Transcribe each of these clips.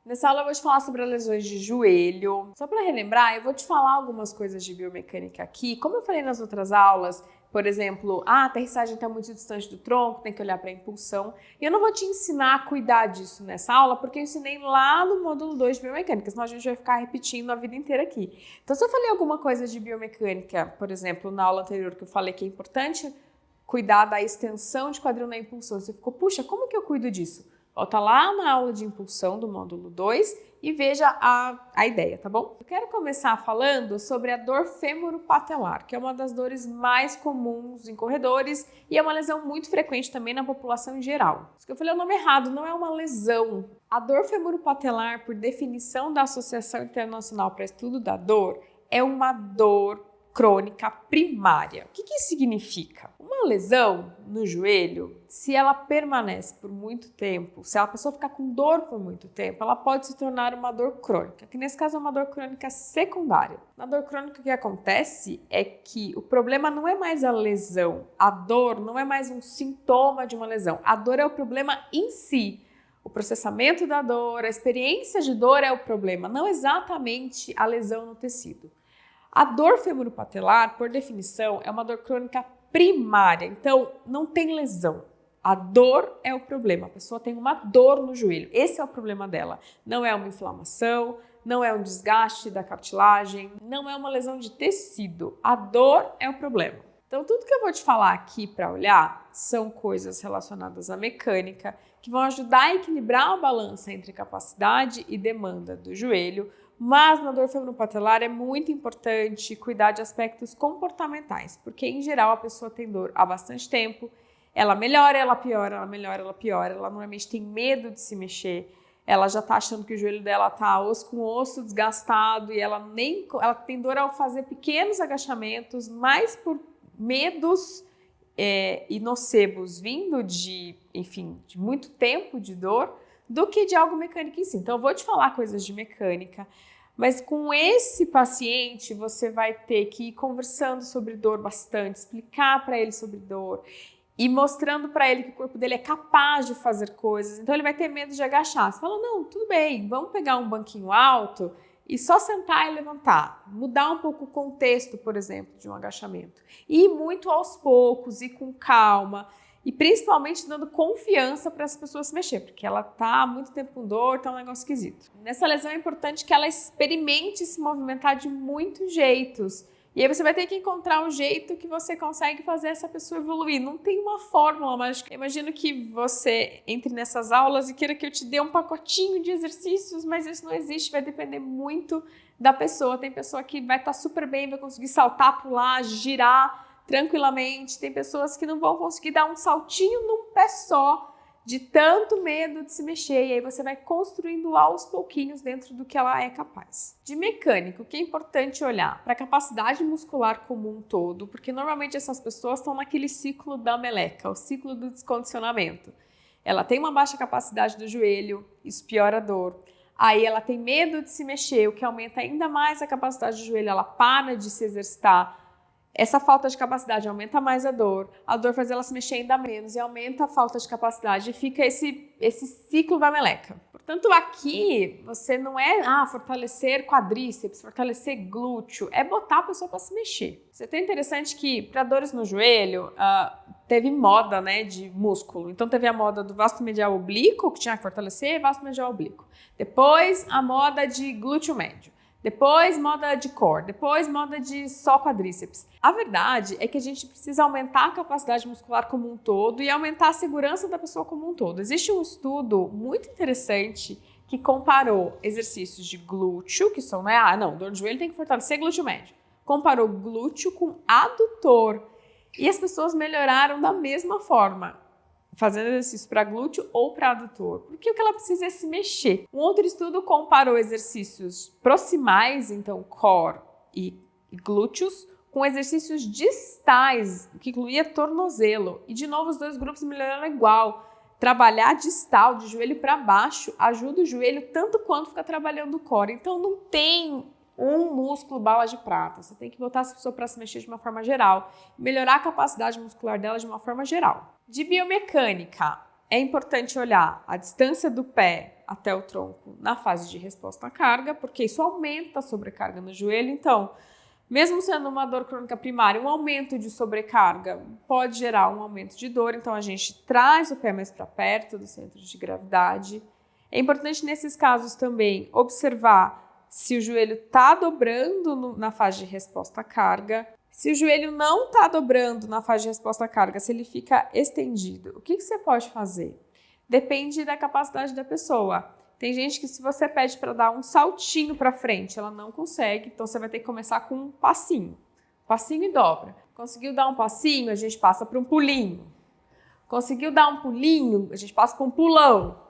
Nessa aula eu vou te falar sobre as lesões de joelho. Só para relembrar, eu vou te falar algumas coisas de biomecânica aqui. Como eu falei nas outras aulas, por exemplo, a aterrissagem está muito distante do tronco, tem que olhar para a impulsão. E eu não vou te ensinar a cuidar disso nessa aula, porque eu ensinei lá no módulo 2 de biomecânica, senão a gente vai ficar repetindo a vida inteira aqui. Então, se eu falei alguma coisa de biomecânica, por exemplo, na aula anterior que eu falei que é importante cuidar da extensão de quadril na impulsão, você ficou, puxa, como que eu cuido disso? Volta lá na aula de impulsão do módulo 2 e veja a ideia, tá bom? Eu quero começar falando sobre a dor fêmuro-patelar, que é uma das dores mais comuns em corredores e é uma lesão muito frequente também na população em geral. Isso que eu falei é o nome errado, não é uma lesão. A dor fêmuro-patelar, por definição da Associação Internacional para Estudo da Dor, é uma dor crônica primária. O que isso significa? Uma lesão no joelho, se ela permanece por muito tempo, se a pessoa ficar com dor por muito tempo, ela pode se tornar uma dor crônica, que nesse caso é uma dor crônica secundária. Na dor crônica o que acontece é que o problema não é mais a lesão, a dor não é mais um sintoma de uma lesão, a dor é o problema em si. O processamento da dor, a experiência de dor é o problema, não exatamente a lesão no tecido. A dor femoropatelar, por definição, é uma dor crônica primária, então não tem lesão. A dor é o problema, a pessoa tem uma dor no joelho, esse é o problema dela. Não é uma inflamação, não é um desgaste da cartilagem, não é uma lesão de tecido. A dor é o problema. Então tudo que eu vou te falar aqui para olhar são coisas relacionadas à mecânica que vão ajudar a equilibrar a balança entre capacidade e demanda do joelho. Mas na dor femoropatelar é muito importante cuidar de aspectos comportamentais, porque em geral a pessoa tem dor há bastante tempo, ela melhora, ela piora, ela melhora, ela piora, ela normalmente tem medo de se mexer, ela já tá achando que o joelho dela tá osso com osso, desgastado, e ela tem dor ao fazer pequenos agachamentos, mais por medos e nocebos vindo de muito tempo de dor, do que de algo mecânico em si. Então eu vou te falar coisas de mecânica, mas com esse paciente você vai ter que ir conversando sobre dor bastante, explicar para ele sobre dor e mostrando para ele que o corpo dele é capaz de fazer coisas. Então ele vai ter medo de agachar. Você fala, não, tudo bem, vamos pegar um banquinho alto e só sentar e levantar. Mudar um pouco o contexto, por exemplo, de um agachamento. E ir muito aos poucos, ir com calma. E principalmente dando confiança para as pessoas se mexer, porque ela tá há muito tempo com dor, tá um negócio esquisito. Nessa lesão é importante que ela experimente se movimentar de muitos jeitos. E aí você vai ter que encontrar um jeito que você consegue fazer essa pessoa evoluir. Não tem uma fórmula mágica. Eu imagino que você entre nessas aulas e queira que eu te dê um pacotinho de exercícios, mas isso não existe, vai depender muito da pessoa. Tem pessoa que vai estar super bem, vai conseguir saltar, pular, girar tranquilamente, tem pessoas que não vão conseguir dar um saltinho num pé só, de tanto medo de se mexer, e aí você vai construindo aos pouquinhos dentro do que ela é capaz. De mecânica, o que é importante olhar? Para a capacidade muscular como um todo, porque normalmente essas pessoas estão naquele ciclo da meleca, o ciclo do descondicionamento. Ela tem uma baixa capacidade do joelho, isso piora a dor. Aí ela tem medo de se mexer, o que aumenta ainda mais a capacidade do joelho, ela para de se exercitar. Essa falta de capacidade aumenta mais a dor faz ela se mexer ainda menos e aumenta a falta de capacidade e fica esse ciclo da meleca. Portanto, aqui você não é fortalecer quadríceps, fortalecer glúteo, é botar a pessoa para se mexer. Isso é até interessante que para dores no joelho teve moda, né, de músculo. Então teve a moda do vasto medial oblíquo, que tinha que fortalecer vasto medial oblíquo. Depois a moda de glúteo médio. Depois moda de core, depois moda de só quadríceps. A verdade é que a gente precisa aumentar a capacidade muscular como um todo e aumentar a segurança da pessoa como um todo. Existe um estudo muito interessante que comparou exercícios de glúteo, que são, dor de joelho tem que fortalecer glúteo médio. Comparou glúteo com adutor e as pessoas melhoraram da mesma forma, fazendo exercício para glúteo ou para adutor, porque o que ela precisa é se mexer. Um outro estudo comparou exercícios proximais, então core e glúteos, com exercícios distais, que incluía tornozelo. E de novo os dois grupos melhoraram igual. Trabalhar distal, de joelho para baixo, ajuda o joelho tanto quanto ficar trabalhando o core. Então não tem um músculo bala de prata. Você tem que botar essa pessoa para se mexer de uma forma geral, melhorar a capacidade muscular dela de uma forma geral. De biomecânica, É importante olhar a distância do pé até o tronco na fase de resposta à carga, porque isso aumenta a sobrecarga no joelho. Então, mesmo sendo uma dor crônica primária, um aumento de sobrecarga pode gerar um aumento de dor. Então, a gente traz o pé mais para perto do centro de gravidade. É importante, nesses casos também, observar se o joelho está dobrando na fase de resposta à carga. Se o joelho não está dobrando na fase de resposta à carga, se ele fica estendido, o que você pode fazer? Depende da capacidade da pessoa. Tem gente que, se você pede para dar um saltinho para frente, ela não consegue, então você vai ter que começar com um passinho. Passinho e dobra. Conseguiu dar um passinho, a gente passa para um pulinho. Conseguiu dar um pulinho, a gente passa para um pulão.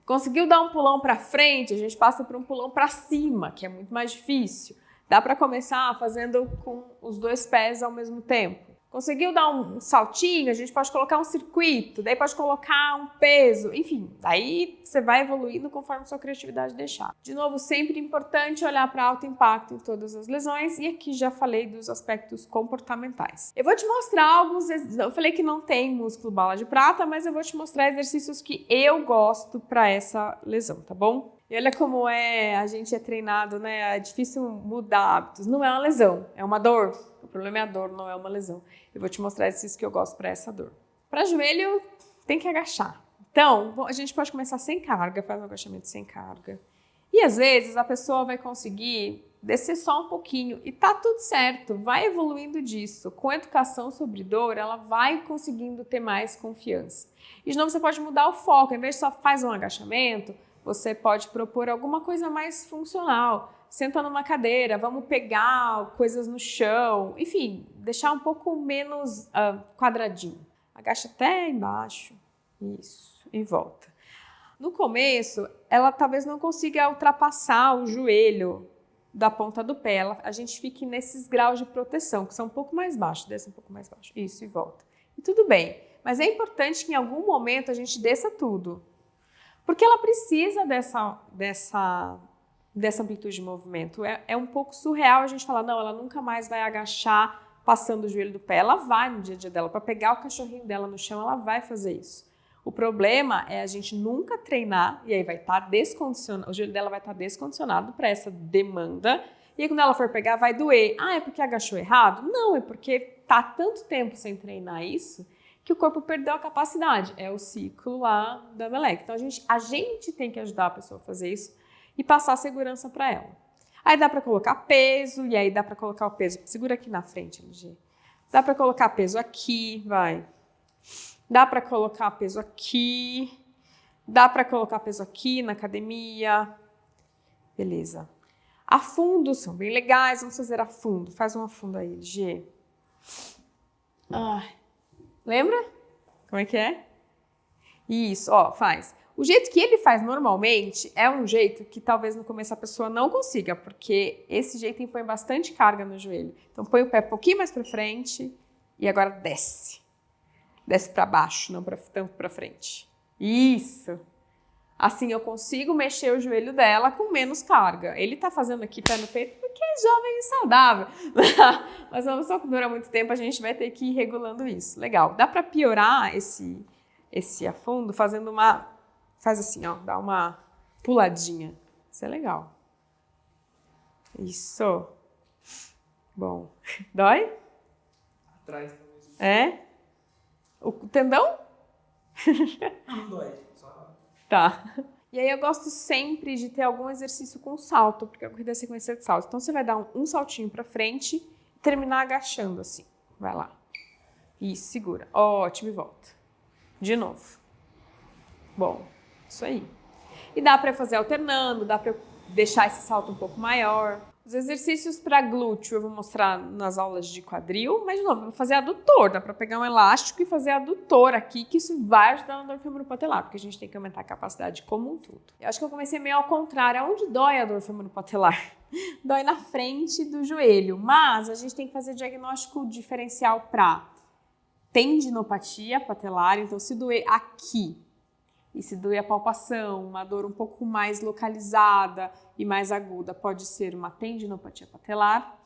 Conseguiu dar um pulão para frente, a gente passa para um pulão para cima, que é muito mais difícil. Dá para começar fazendo com os 2 pés ao mesmo tempo. Conseguiu dar um saltinho, a gente pode colocar um circuito, daí pode colocar um peso, enfim. Daí você vai evoluindo conforme sua criatividade deixar. De novo, sempre importante olhar para alto impacto em todas as lesões, e aqui já falei dos aspectos comportamentais. Eu vou te mostrar alguns, eu falei que não tem músculo bala de prata, mas eu vou te mostrar exercícios que eu gosto para essa lesão, tá bom? E olha como a gente é treinado, né? É difícil mudar hábitos. Não é uma lesão, é uma dor. O problema é a dor, não é uma lesão. Eu vou te mostrar exercícios que eu gosto para essa dor. Para joelho, tem que agachar. Então, a gente pode começar sem carga, faz um agachamento sem carga. E às vezes a pessoa vai conseguir descer só um pouquinho e tá tudo certo, vai evoluindo disso. Com educação sobre dor, ela vai conseguindo ter mais confiança. E de novo, você pode mudar o foco, ao invés de só faz um agachamento, você pode propor alguma coisa mais funcional. Senta numa cadeira, vamos pegar coisas no chão, enfim, deixar um pouco menos quadradinho. Agacha até embaixo, isso, e volta. No começo, ela talvez não consiga ultrapassar o joelho da ponta do pé. A gente fique nesses graus de proteção, que são um pouco mais baixos, desce um pouco mais baixo, isso, e volta. E tudo bem, mas é importante que em algum momento a gente desça tudo. Porque ela precisa dessa amplitude de movimento. É um pouco surreal a gente falar, não, ela nunca mais vai agachar passando o joelho do pé. Ela vai no dia a dia dela, para pegar o cachorrinho dela no chão, ela vai fazer isso. O problema é a gente nunca treinar, e aí vai estar descondicionado, o joelho dela vai estar descondicionado para essa demanda, e aí quando ela for pegar vai doer. Ah, é porque agachou errado? Não, é porque tá tanto tempo sem treinar isso, que o corpo perdeu a capacidade. É o ciclo lá da Emelec. Então, a gente tem que ajudar a pessoa a fazer isso e passar segurança para ela. Aí dá para colocar peso, e aí dá para colocar o peso. Segura aqui na frente, LG. Dá para colocar peso aqui, vai. Dá para colocar peso aqui. Dá para colocar peso aqui na academia. Beleza. Afundos são bem legais. Vamos fazer afundo. Faz um afundo aí, LG. Ai. Lembra? Como é que é? Isso, ó, faz. O jeito que ele faz normalmente é um jeito que talvez no começo a pessoa não consiga, porque esse jeito impõe bastante carga no joelho. Então põe o pé um pouquinho mais para frente e agora desce. Desce para baixo, não tanto para frente. Isso. Assim eu consigo mexer o joelho dela com menos carga. Ele tá fazendo aqui pé no peito porque é jovem e saudável. Mas uma pessoa que dura muito tempo, a gente vai ter que ir regulando isso. Legal. Dá para piorar esse afundo fazendo uma... Faz assim, ó. Dá uma puladinha. Isso é legal. Isso. Bom. Dói? Atrás talvez. É? O tendão? Não dói. Tá. E aí eu gosto sempre de ter algum exercício com salto, porque a corrida é sequência de salto. Então você vai dar um saltinho pra frente e terminar agachando assim. Vai lá. Isso, segura. Ótimo, e volta. De novo. Bom, isso aí. E dá pra fazer alternando, dá pra deixar esse salto um pouco maior. Os exercícios para glúteo eu vou mostrar nas aulas de quadril, mas de novo, eu vou fazer adutor, dá para pegar um elástico e fazer adutor aqui, que isso vai ajudar na dor femoropatelar, porque a gente tem que aumentar a capacidade como um todo. Eu acho que eu comecei meio ao contrário, aonde dói a dor femoropatelar? Dói na frente do joelho, mas a gente tem que fazer diagnóstico diferencial para tendinopatia patelar, então se doer aqui, e se doer a palpação, uma dor um pouco mais localizada e mais aguda, pode ser uma tendinopatia patelar.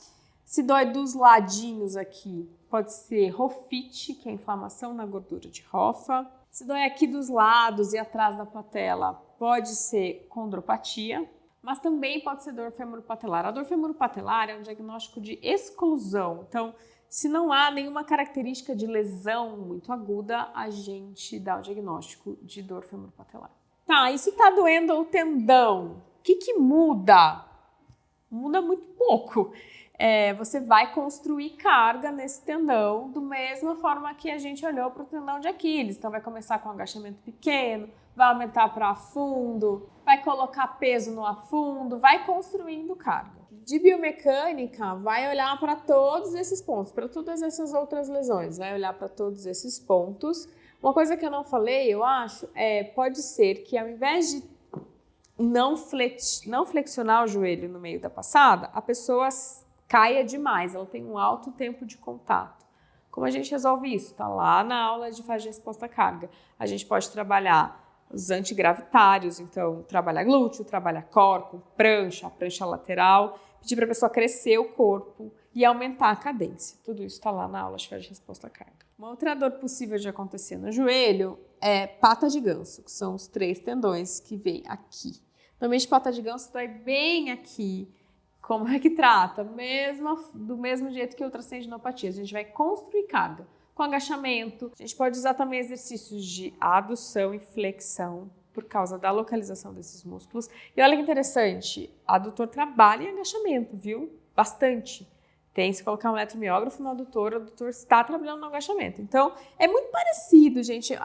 Se dói dos ladinhos aqui, pode ser rofite, que é inflamação na gordura de Hoffa. Se dói aqui dos lados e atrás da patela, pode ser condropatia, mas também pode ser dor femoropatelar. A dor femoropatelar é um diagnóstico de exclusão. Então, se não há nenhuma característica de lesão muito aguda, a gente dá o diagnóstico de dor femoropatelar. Tá, e se tá doendo o tendão, o que muda? Muda muito pouco. Você vai construir carga nesse tendão da mesma forma que a gente olhou para o tendão de Aquiles. Então vai começar com um agachamento pequeno, vai aumentar para afundo, vai colocar peso no afundo, vai construindo carga. De biomecânica, vai olhar para todos esses pontos, para todas essas outras lesões, vai olhar para todos esses pontos. Uma coisa que eu não falei, eu acho, pode ser que ao invés de não flexionar o joelho no meio da passada, a pessoa caia demais, ela tem um alto tempo de contato. Como a gente resolve isso? Está lá na aula de faixa de resposta à carga. A gente pode trabalhar os antigravitários, então trabalhar glúteo, trabalhar core, com prancha, a prancha lateral, pedir para a pessoa crescer o corpo e aumentar a cadência. Tudo isso está lá na aula de faixa de resposta à carga. Uma outra dor possível de acontecer no joelho é pata de ganso, que são os 3 tendões que vêm aqui. Normalmente pata de ganso dói bem aqui. Como é que trata? Do mesmo jeito que outras tendinopatias. A gente vai construir carga com agachamento. A gente pode usar também exercícios de adução e flexão por causa da localização desses músculos. E olha que interessante, adutor trabalha em agachamento, viu? Bastante. Se colocar um eletromiógrafo no adutor, o adutor está trabalhando no agachamento. Então, é muito parecido, gente.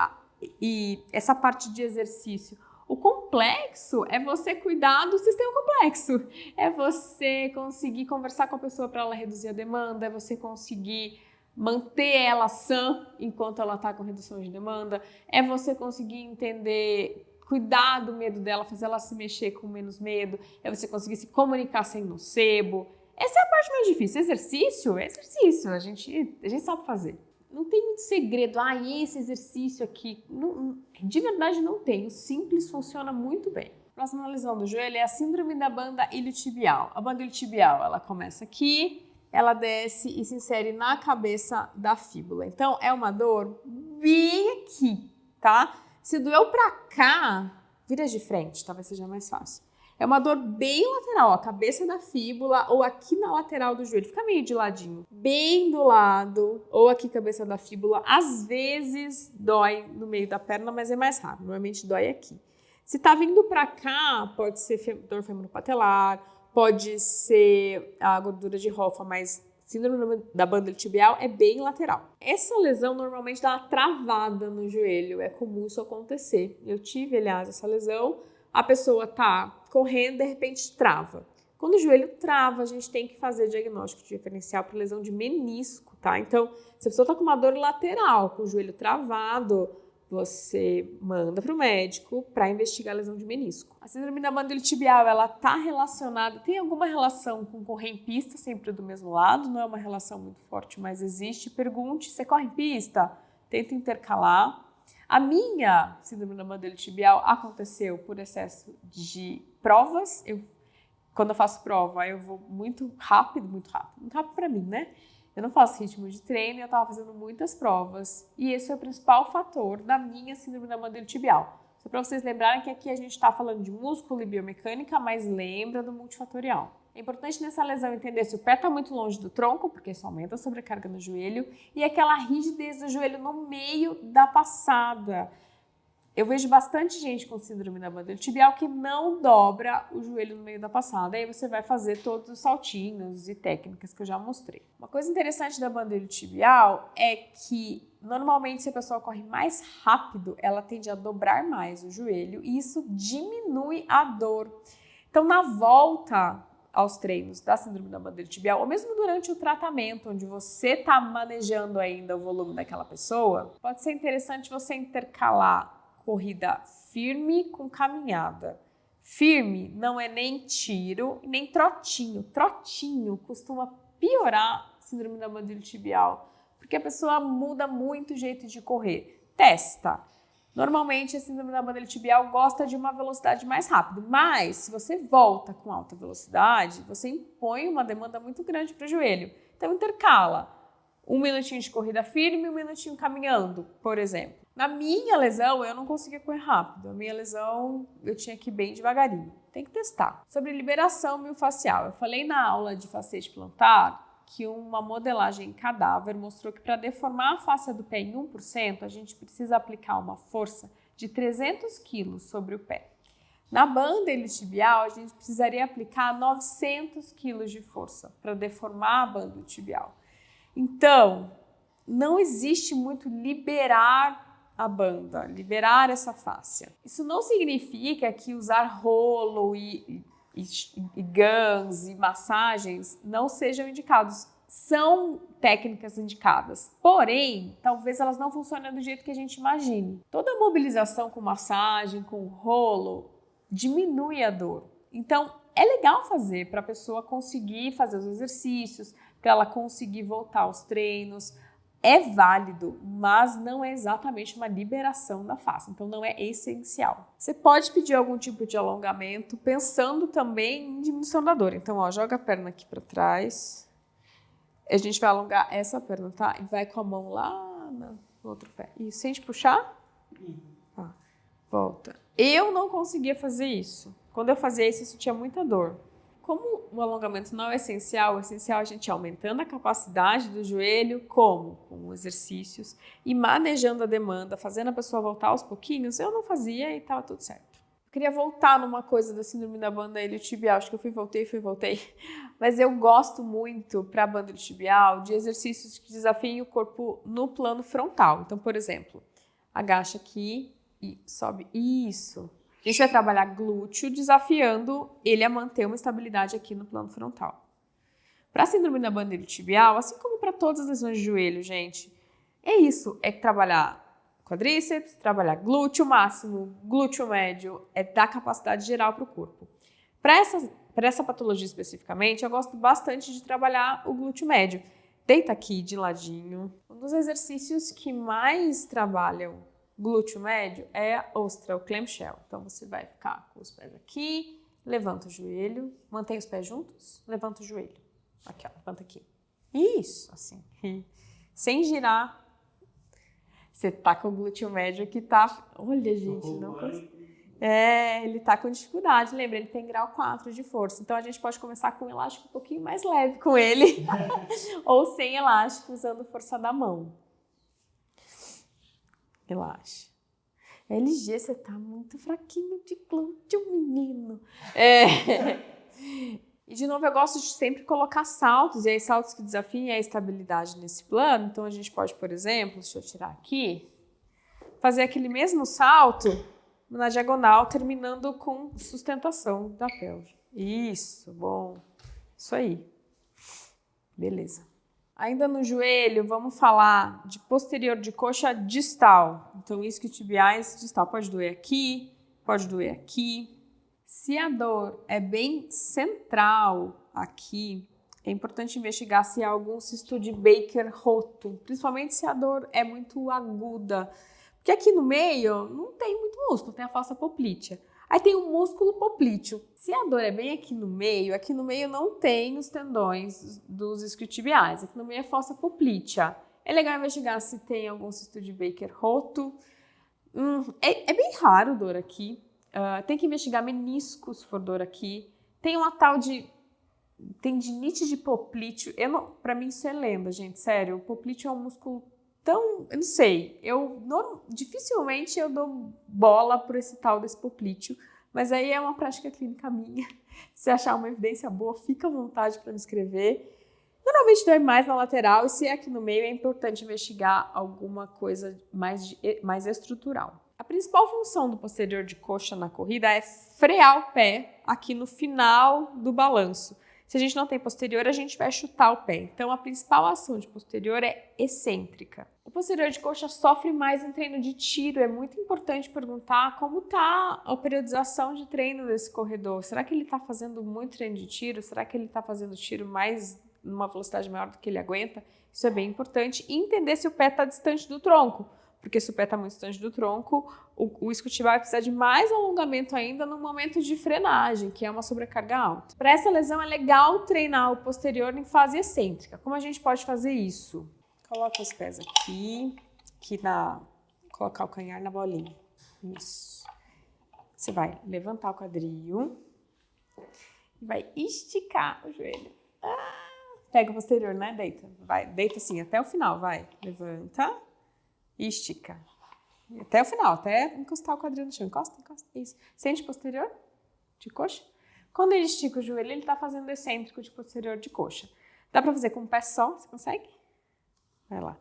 E essa parte de exercício. O complexo é você cuidar do sistema complexo. É você conseguir conversar com a pessoa para ela reduzir a demanda, é você conseguir manter ela sã enquanto ela está com redução de demanda, é você conseguir entender, cuidar do medo dela, fazer ela se mexer com menos medo, é você conseguir se comunicar sem nocebo. Essa é a parte mais difícil. Exercício é exercício, a gente sabe fazer. Não tem muito segredo, esse exercício aqui, não, de verdade não tem, o simples funciona muito bem. Próxima lesão do joelho é a síndrome da banda iliotibial. A banda iliotibial, ela começa aqui, ela desce e se insere na cabeça da fíbula. Então, é uma dor bem aqui, tá? Se doeu pra cá, vira de frente, talvez seja mais fácil. É uma dor bem lateral, a cabeça da fíbula ou aqui na lateral do joelho. Fica meio de ladinho. Bem do lado ou aqui cabeça da fíbula. Às vezes dói no meio da perna, mas é mais raro. Normalmente dói aqui. Se tá vindo pra cá, pode ser dor femoropatelar, pode ser a gordura de Hoffa, mas síndrome da banda tibial é bem lateral. Essa lesão normalmente dá uma travada no joelho. É comum isso acontecer. Eu tive, aliás, essa lesão. A pessoa tá correndo, de repente trava. Quando o joelho trava, a gente tem que fazer diagnóstico diferencial para lesão de menisco, tá? Então, se a pessoa tá com uma dor lateral, com o joelho travado, você manda para o médico para investigar a lesão de menisco. A síndrome da banda iliotibial, ela tá relacionada, tem alguma relação com correr em pista, sempre do mesmo lado, não é uma relação muito forte, mas existe. Pergunte, você corre em pista? Tenta intercalar. A minha síndrome da banda iliotibial aconteceu por excesso de provas. Quando eu faço prova, eu vou muito rápido para mim, né? Eu não faço ritmo de treino e eu estava fazendo muitas provas. E esse é o principal fator da minha síndrome da banda iliotibial. Só para vocês lembrarem que aqui a gente está falando de músculo e biomecânica, mas lembra do multifatorial. É importante nessa lesão entender se o pé está muito longe do tronco, porque isso aumenta a sobrecarga no joelho, e aquela rigidez do joelho no meio da passada. Eu vejo bastante gente com síndrome da banda iliotibial que não dobra o joelho no meio da passada. Aí você vai fazer todos os saltinhos e técnicas que eu já mostrei. Uma coisa interessante da banda iliotibial é que normalmente se a pessoa corre mais rápido, ela tende a dobrar mais o joelho e isso diminui a dor. Então na volta aos treinos da síndrome da banda iliotibial, ou mesmo durante o tratamento, onde você está manejando ainda o volume daquela pessoa, pode ser interessante você intercalar corrida firme com caminhada. Firme não é nem tiro, nem trotinho. Trotinho costuma piorar a síndrome da banda iliotibial, porque a pessoa muda muito o jeito de correr. Testa. Normalmente, a síndrome da banda iliotibial gosta de uma velocidade mais rápida, mas se você volta com alta velocidade, você impõe uma demanda muito grande para o joelho. Então, intercala 1 minutinho de corrida firme e 1 minutinho caminhando, por exemplo. Na minha lesão, eu não conseguia correr rápido. A minha lesão, eu tinha que ir bem devagarinho. Tem que testar. Sobre liberação miofascial. Eu falei na aula de facete plantar que uma modelagem em cadáver mostrou que para deformar a face do pé em 1%, a gente precisa aplicar uma força de 300 kg sobre o pé. Na banda iliotibial, a gente precisaria aplicar 900 kg de força para deformar a banda iliotibial. Então, não existe muito liberar a banda, liberar essa fáscia. Isso não significa que usar rolo e guns e massagens não sejam indicados. São técnicas indicadas, porém, talvez elas não funcionem do jeito que a gente imagine. Toda mobilização com massagem, com rolo, diminui a dor. Então, é legal fazer para a pessoa conseguir fazer os exercícios, para ela conseguir voltar aos treinos. É válido, mas não é exatamente uma liberação da face, então não é essencial. Você pode pedir algum tipo de alongamento, pensando também em diminuição da dor. Então, ó, joga a perna aqui para trás. A gente vai alongar essa perna, tá? E vai com a mão lá no outro pé. E sente puxar? Tá. Volta. Eu não conseguia fazer isso. Quando eu fazia isso, eu sentia muita dor. Como o alongamento não é essencial, é essencial a gente ir aumentando a capacidade do joelho, como? Com exercícios e manejando a demanda, fazendo a pessoa voltar aos pouquinhos. Eu não fazia e estava tudo certo. Eu queria voltar numa coisa da síndrome da banda iliotibial, acho que eu fui, voltei. Mas eu gosto muito, para a banda iliotibial, de exercícios que desafiem o corpo no plano frontal. Então, por exemplo, agacha aqui e sobe. Isso. A gente vai trabalhar glúteo, desafiando ele a manter uma estabilidade aqui no plano frontal. Para a síndrome da banda iliotibial, assim como para todas as lesões de joelho, gente, é isso. É trabalhar quadríceps, trabalhar glúteo máximo, glúteo médio, é dar capacidade geral para o corpo. Para essa patologia especificamente, eu gosto bastante de trabalhar o glúteo médio. Deita aqui de ladinho. Um dos exercícios que mais trabalham glúteo médio é a ostra, o clamshell. Então, você vai ficar com os pés aqui, levanta o joelho, mantém os pés juntos, levanta o joelho. Aqui, ó, levanta aqui. Isso, assim. Sem girar. Você tá com o glúteo médio que tá... Olha, gente, não consigo. Ele tá com dificuldade. Lembra, ele tem grau 4 de força. Então, a gente pode começar com um elástico um pouquinho mais leve com ele. Ou sem elástico, usando força da mão. Relaxa. LG, você tá muito fraquinho de glúteo, menino. E, de novo, eu gosto de sempre colocar saltos, e aí saltos que desafiem a estabilidade nesse plano. Então, a gente pode, por exemplo, deixa eu tirar aqui, fazer aquele mesmo salto na diagonal, terminando com sustentação da pelve. Isso, bom. Isso aí. Beleza. Ainda no joelho, vamos falar de posterior de coxa distal. Então, isquiotibiais distal. Pode doer aqui, pode doer aqui. Se a dor é bem central aqui, é importante investigar se há algum cisto de Baker roto, principalmente se a dor é muito aguda. Porque aqui no meio não tem muito músculo, tem a fossa poplítea. Aí tem o músculo poplíteo. Se a dor é bem aqui no meio não tem os tendões dos isquiotibiais. Aqui no meio é fossa poplítea. É legal investigar se tem algum cisto de Baker roto. É bem raro dor aqui. Tem que investigar menisco se for dor aqui. Tem uma tal de tendinite de poplíteo. Pra mim isso é lenda, gente. Sério, o poplíteo é um músculo tão... Eu não sei. Dificilmente eu dou bola por esse tal desse poplíteo. Mas aí é uma prática clínica minha. Se achar uma evidência boa, fica à vontade para me escrever. Normalmente dói mais na lateral. E se é aqui no meio, é importante investigar alguma coisa mais estrutural. A principal função do posterior de coxa na corrida é frear o pé aqui no final do balanço. Se a gente não tem posterior, a gente vai chutar o pé. Então, a principal ação de posterior é excêntrica. O posterior de coxa sofre mais em treino de tiro. É muito importante perguntar como está a periodização de treino desse corredor. Será que ele está fazendo muito treino de tiro? Será que ele está fazendo tiro mais numa velocidade maior do que ele aguenta? Isso é bem importante. E entender se o pé está distante do tronco. Porque se o pé está muito distante do tronco, o isquiotibial vai precisar de mais alongamento ainda no momento de frenagem, que é uma sobrecarga alta. Para essa lesão é legal treinar o posterior em fase excêntrica. Como a gente pode fazer isso? Coloca os pés aqui na colocar o calcanhar na bolinha. Isso. Você vai levantar o quadril e vai esticar o joelho. Pega o posterior, né? Deita. Vai, deita assim até o final, vai. Levanta e estica. Até o final, até encostar o quadril no chão. Encosta, encosta. Isso. Sente posterior de coxa. Quando ele estica o joelho, ele tá fazendo excêntrico de posterior de coxa. Dá pra fazer com um pé só, você consegue? Vai lá.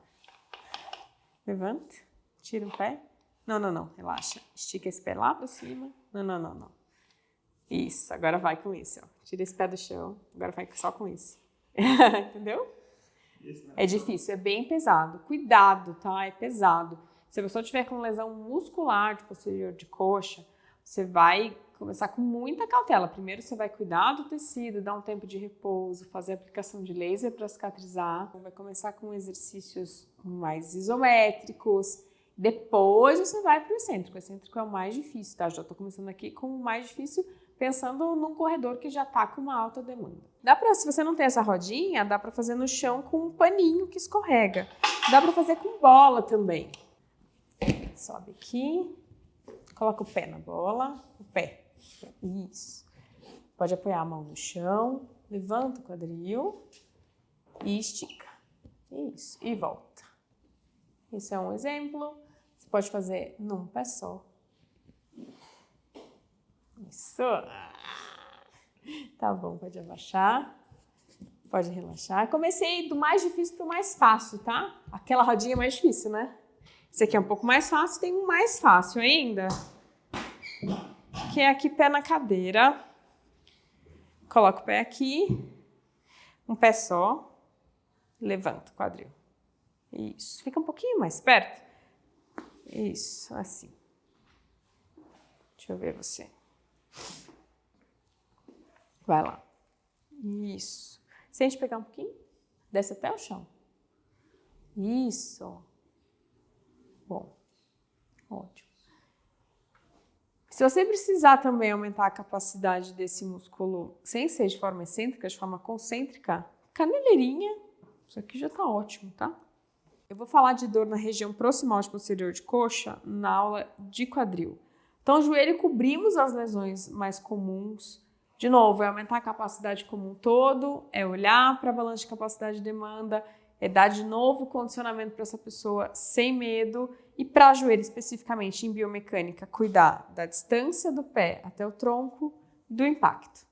Levanta, tira o pé. Não, relaxa. Estica esse pé lá pra cima. Não. Isso, agora vai com isso, ó. Tira esse pé do chão, agora vai só com isso. Entendeu? É difícil, é bem pesado. Cuidado, tá? É pesado. Se a pessoa tiver com lesão muscular de posterior de coxa, você vai começar com muita cautela. Primeiro você vai cuidar do tecido, dar um tempo de repouso, fazer a aplicação de laser para cicatrizar. Vai começar com exercícios mais isométricos. Depois você vai para o excêntrico. O excêntrico é o mais difícil, tá? Já estou começando aqui com o mais difícil, pensando num corredor que já está com uma alta demanda. Se você não tem essa rodinha, dá para fazer no chão com um paninho que escorrega. Dá para fazer com bola também. Sobe aqui, coloca o pé na bola, o pé. Isso. Pode apoiar a mão no chão, levanta o quadril e estica. Isso. E volta. Esse é um exemplo. Você pode fazer num pé só. Isso. Tá bom, pode abaixar. Pode relaxar. Comecei do mais difícil para o mais fácil, tá? Aquela rodinha é mais difícil, né? Esse aqui é um pouco mais fácil, tem um mais fácil ainda. Que é aqui, pé na cadeira. Coloca o pé aqui. Um pé só. Levanta o quadril. Isso. Fica um pouquinho mais perto. Isso, assim. Deixa eu ver você. Vai lá. Isso. Sente pegar um pouquinho. Desce até o chão. Isso. Bom. Ótimo. Se você precisar também aumentar a capacidade desse músculo sem ser de forma excêntrica, de forma concêntrica, caneleirinha, isso aqui já tá ótimo, tá? Eu vou falar de dor na região proximal de posterior de coxa na aula de quadril. Então, joelho, cobrimos as lesões mais comuns. De novo, é aumentar a capacidade como um todo, é olhar para a balança de capacidade e demanda, é dar de novo condicionamento para essa pessoa sem medo. E para joelho, especificamente em biomecânica, cuidar da distância do pé até o tronco, do impacto.